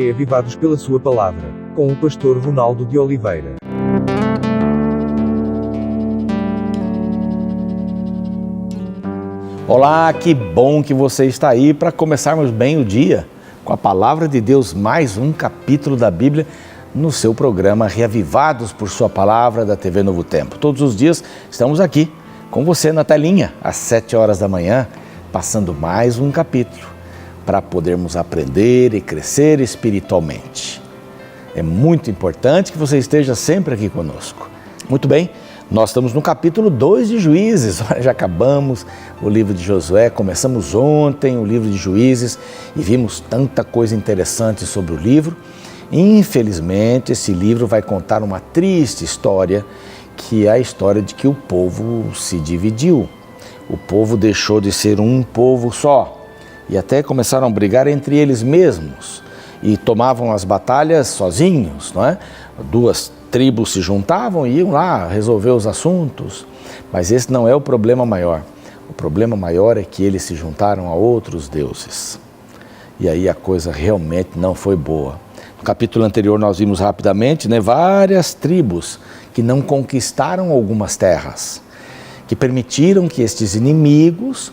reavivados pela sua palavra, com o pastor Ronaldo de Oliveira. Olá, que bom que você está aí para começarmos bem o dia com a palavra de Deus, mais um capítulo da Bíblia no seu programa Reavivados por Sua Palavra da TV Novo Tempo. Todos os dias estamos aqui com você na telinha, às 7 horas da manhã, passando mais um capítulo para podermos aprender e crescer espiritualmente. É muito importante que você esteja sempre aqui conosco. Muito bem, nós estamos no capítulo 2 de Juízes. Já acabamos o livro de Josué, começamos ontem o livro de Juízes e vimos tanta coisa interessante sobre o livro. Infelizmente, esse livro vai contar uma triste história, que é a história de que o povo se dividiu. O povo deixou de ser um povo só e até começaram a brigar entre eles mesmos e tomavam as batalhas sozinhos, não é? Duas tribos se juntavam e iam lá resolver os assuntos, mas esse não é o problema maior. O problema maior é que eles se juntaram a outros deuses. E aí a coisa realmente não foi boa. No capítulo anterior nós vimos rapidamente, várias tribos que não conquistaram algumas terras, que permitiram que estes inimigos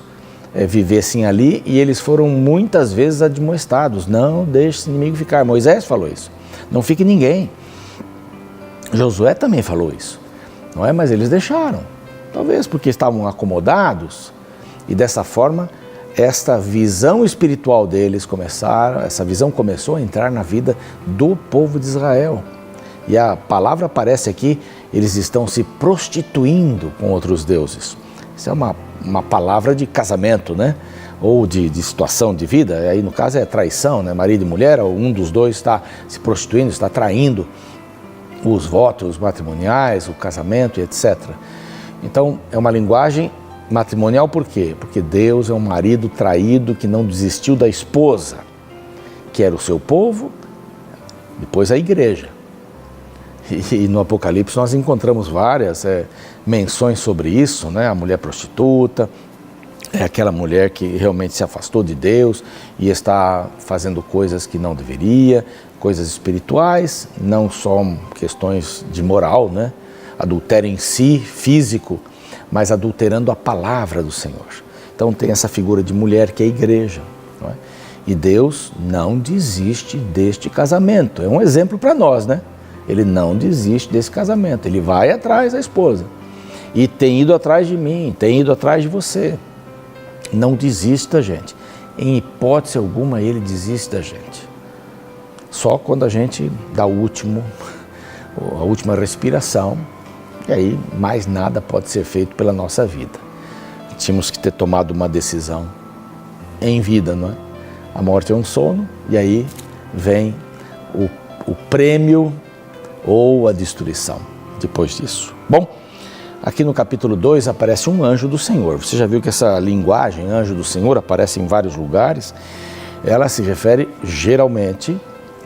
vivessem ali, e eles foram muitas vezes admoestados: não deixe esse inimigo ficar. Moisés falou isso, não fique ninguém. Josué também falou isso, não é? Mas eles deixaram, talvez porque estavam acomodados, e dessa forma esta visão espiritual deles essa visão começou a entrar na vida do povo de Israel. E a palavra aparece aqui, eles estão se prostituindo com outros deuses. Isso é uma palavra de casamento, ou de situação de vida. Aí no caso é traição, marido e mulher, ou um dos dois está se prostituindo, está traindo os votos matrimoniais, o casamento e etc. Então é uma linguagem matrimonial. Por quê? Porque Deus é um marido traído que não desistiu da esposa, que era o seu povo, depois a igreja. E no Apocalipse nós encontramos várias menções sobre isso, a mulher prostituta, é aquela mulher que realmente se afastou de Deus e está fazendo coisas que não deveria, coisas espirituais, não só questões de moral, adultério em si, físico, mas adulterando a palavra do Senhor. Então tem essa figura de mulher que é a igreja, não é? E Deus não desiste deste casamento, é um exemplo para nós, Ele não desiste desse casamento, ele vai atrás da esposa. E tem ido atrás de mim, tem ido atrás de você. Não desista, gente. Em hipótese alguma ele desiste da gente. Só quando a gente dá a última respiração, e aí mais nada pode ser feito pela nossa vida. Tínhamos que ter tomado uma decisão em vida, não é? A morte é um sono, e aí vem o prêmio ou a destruição depois disso. Bom, aqui no capítulo 2 aparece um anjo do Senhor. Você já viu que essa linguagem, anjo do Senhor, aparece em vários lugares. Ela se refere geralmente,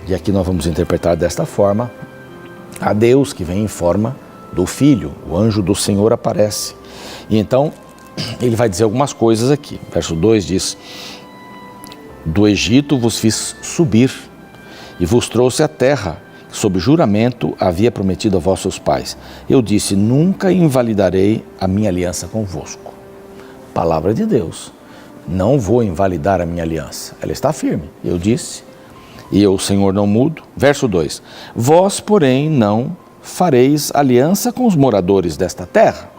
e aqui nós vamos interpretar desta forma, a Deus que vem em forma do Filho. O anjo do Senhor aparece. E então, ele vai dizer algumas coisas aqui. Verso 2 diz: do Egito vos fiz subir e vos trouxe à terra, sob juramento havia prometido a vossos pais. Eu disse: nunca invalidarei a minha aliança convosco. Palavra de Deus. Não vou invalidar a minha aliança. Ela está firme. Eu disse, e eu, o Senhor, não mudo. Verso 2. Vós, porém, não fareis aliança com os moradores desta terra.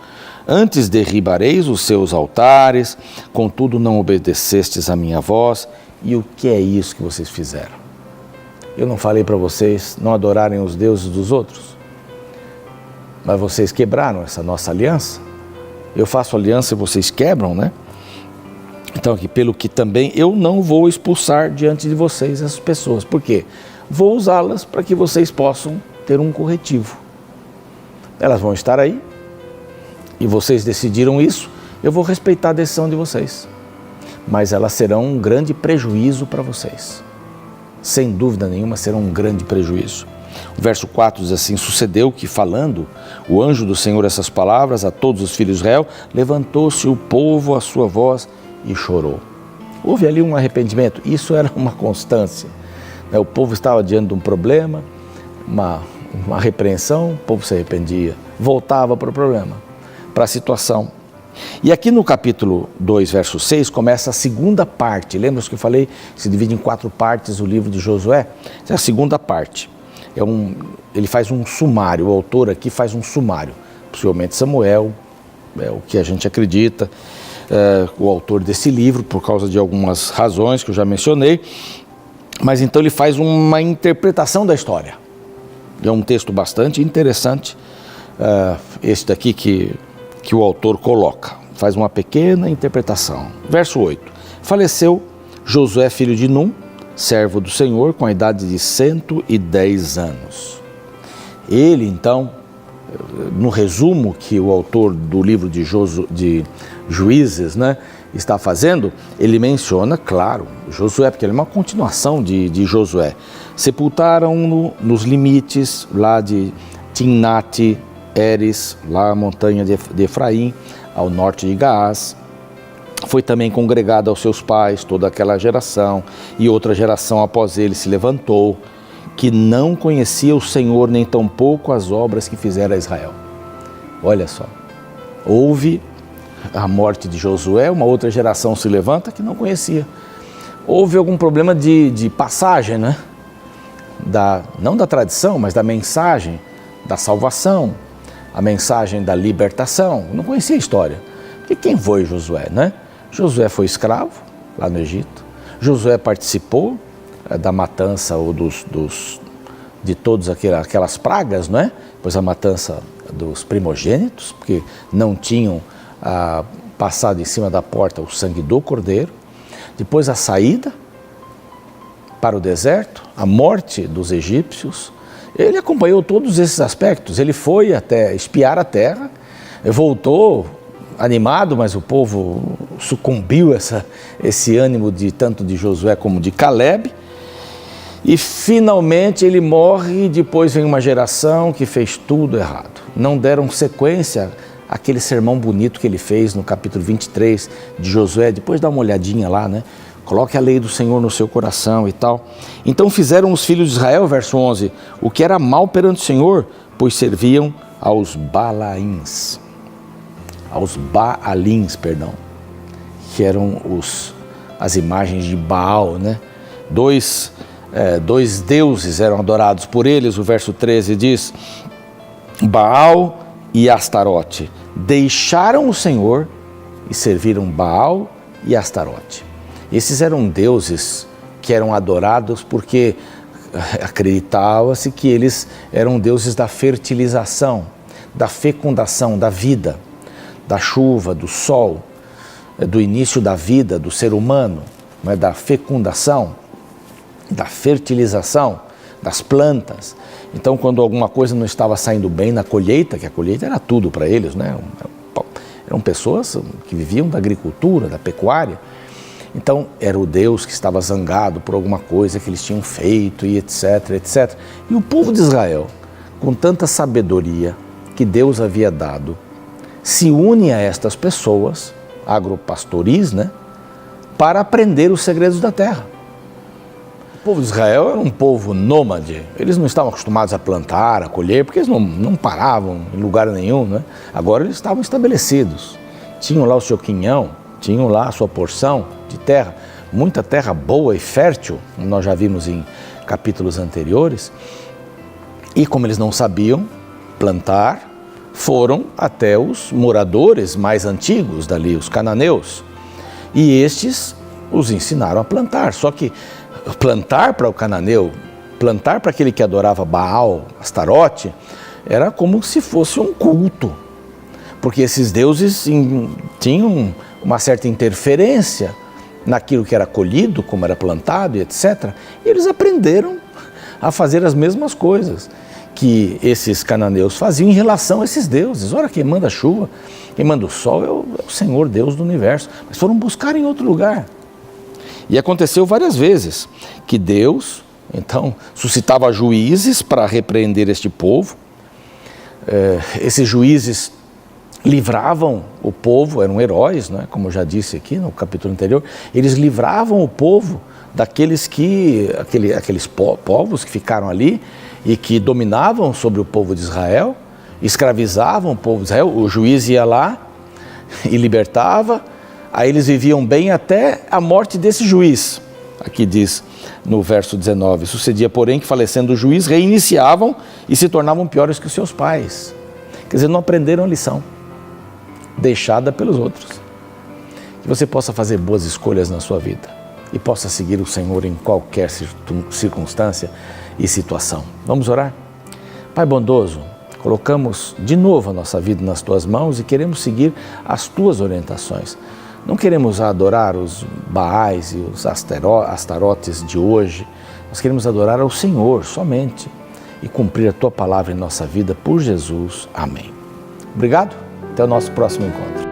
Antes derribareis os seus altares, contudo não obedecestes a minha voz. E o que é isso que vocês fizeram? Eu não falei para vocês não adorarem os deuses dos outros? Mas vocês quebraram essa nossa aliança. Eu faço aliança e vocês quebram, Então aqui, pelo que também eu não vou expulsar diante de vocês essas pessoas. Por quê? Vou usá-las para que vocês possam ter um corretivo. Elas vão estar aí e vocês decidiram isso, eu vou respeitar a decisão de vocês. Mas elas serão um grande prejuízo para vocês. Sem dúvida nenhuma serão um grande prejuízo. O verso 4 diz assim: sucedeu que, falando o anjo do Senhor essas palavras a todos os filhos de Israel, levantou-se o povo à sua voz e chorou. Houve ali um arrependimento, isso era uma constância. O povo estava diante de um problema, uma repreensão, o povo se arrependia, voltava para o problema, para a situação. E aqui no capítulo 2, verso 6, começa a segunda parte. Lembra que eu falei que se divide em 4 partes o livro de Josué? Essa é a segunda parte. Ele faz um sumário, o autor aqui faz um sumário. Possivelmente Samuel, é o que a gente acredita, o autor desse livro, por causa de algumas razões que eu já mencionei. Mas então ele faz uma interpretação da história. É um texto bastante interessante, esse daqui que o autor coloca. Faz uma pequena interpretação. Verso 8. Faleceu Josué, filho de Num, servo do Senhor, com a idade de 110 anos. Ele, então, no resumo que o autor do livro de Juízes, está fazendo, ele menciona, claro, Josué, porque ele é uma continuação de Josué. Sepultaram-no nos limites lá de Timnat-Heres, lá a montanha de Efraim, ao norte de Gaás. Foi também congregado aos seus pais, toda aquela geração, e outra geração após ele se levantou, que não conhecia o Senhor, nem tampouco as obras que fizera a Israel. Olha só, houve a morte de Josué, uma outra geração se levanta que não conhecia. Houve algum problema de passagem, não da tradição, mas da mensagem da salvação, a mensagem da libertação. Não conhecia a história. Porque quem foi Josué, Josué foi escravo lá no Egito. Josué participou da matança ou de todas aquelas pragas, Pois a matança dos primogênitos, porque não tinham passado em cima da porta o sangue do cordeiro. Depois a saída para o deserto, a morte dos egípcios. Ele acompanhou todos esses aspectos. Ele foi até espiar a terra, voltou animado, mas o povo sucumbiu esse ânimo tanto de Josué como de Caleb. E finalmente ele morre e depois vem uma geração que fez tudo errado. Não deram sequência àquele sermão bonito que ele fez no capítulo 23 de Josué. Depois dá uma olhadinha lá, Coloque a lei do Senhor no seu coração e tal. Então fizeram os filhos de Israel, verso 11, o que era mal perante o Senhor, pois serviam aos Baalins, que eram as imagens de Baal, Dois deuses eram adorados por eles. O verso 13 diz: Baal e Astarote deixaram o Senhor e serviram Baal e Astarote. Esses eram deuses que eram adorados porque acreditava-se que eles eram deuses da fertilização, da fecundação, da vida, da chuva, do sol, do início da vida do ser humano, da fecundação, da fertilização das plantas. Então, quando alguma coisa não estava saindo bem na colheita, que a colheita era tudo para eles, eram pessoas que viviam da agricultura, da pecuária. Então, era o Deus que estava zangado por alguma coisa que eles tinham feito e etc, etc. E o povo de Israel, com tanta sabedoria que Deus havia dado, se une a estas pessoas, agropastoris, para aprender os segredos da terra. O povo de Israel era um povo nômade, eles não estavam acostumados a plantar, a colher, porque eles não paravam em lugar nenhum, Agora eles estavam estabelecidos, tinham lá o seu quinhão, tinham lá a sua porção de terra, muita terra boa e fértil, como nós já vimos em capítulos anteriores. E como eles não sabiam plantar, foram até os moradores mais antigos dali, os cananeus, e estes os ensinaram a plantar. Só que plantar para o cananeu, plantar para aquele que adorava Baal, Astarote, era como se fosse um culto, porque esses deuses tinham uma certa interferência naquilo que era colhido, como era plantado e etc. E eles aprenderam a fazer as mesmas coisas que esses cananeus faziam em relação a esses deuses. Ora, quem manda a chuva, quem manda o sol é o Senhor Deus do universo. Mas foram buscar em outro lugar. E aconteceu várias vezes que Deus, então, suscitava juízes para repreender este povo. Esses juízes livravam o povo, eram heróis, como eu já disse aqui no capítulo anterior. Eles livravam o povo daqueles aqueles povos que ficaram ali e que dominavam sobre o povo de Israel, escravizavam o povo de Israel. O juiz ia lá e libertava, aí eles viviam bem até a morte desse juiz. Aqui diz no verso 19, sucedia, porém, que falecendo o juiz, reiniciavam e se tornavam piores que os seus pais. Quer dizer, não aprenderam a lição deixada pelos outros. Que você possa fazer boas escolhas na sua vida e possa seguir o Senhor em qualquer circunstância e situação. Vamos orar? Pai bondoso, colocamos de novo a nossa vida nas Tuas mãos e queremos seguir as Tuas orientações. Não queremos adorar os Baais e os Astarotes de hoje. Nós queremos adorar ao Senhor somente e cumprir a Tua palavra em nossa vida por Jesus. Amém. Obrigado. Até o nosso próximo encontro.